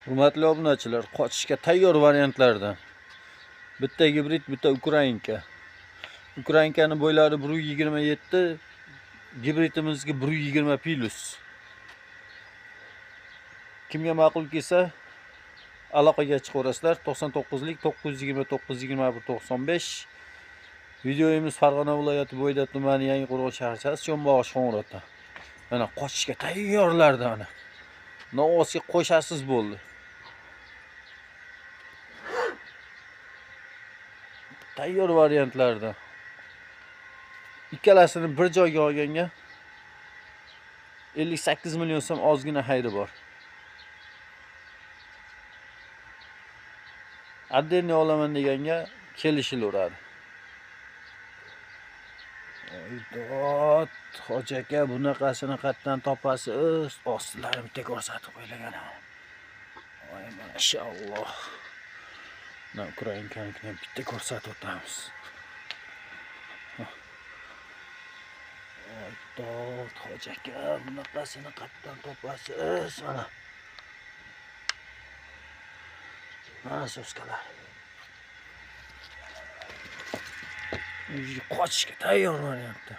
Hurmatli obunachilar, qochishga tayyor variantlardan. Bitta gibrid, bitta ukrainka. Ukrainkani bo'ylari 127, gibridimizga 120 plus. Kimga ma'qul kelsa, aloqaga chiqaverasizlar. 99lik 929 21 95. Videomiz Farg'ona viloyati Bo'yda tumani Yangiqo'rg'on shaharchasi Cho'mbog'ish Qo'ng'irotda. Mana qochishga tayyorlarda ana. Novosga qo'shasiz bo'ldi. Tayyor variantlarda. Ikkalasini bir joyga olganga 58 million so'm ozgina xayri bor. Addenni olaman deganga kelishilaveradi. Oydod, hoji aka, bunaqasini qayerdan topasiz? Ostilarim bitta ko'rsatib qo'yilgan. Voy, mashalloh. Mana ukrainkanikni bitta ko'rsatib o'tamiz. Oydod, hoji aka, bunaqasini qayerdan topasiz? Mana. Mana so'skalar. Qochishga tayyor variantda.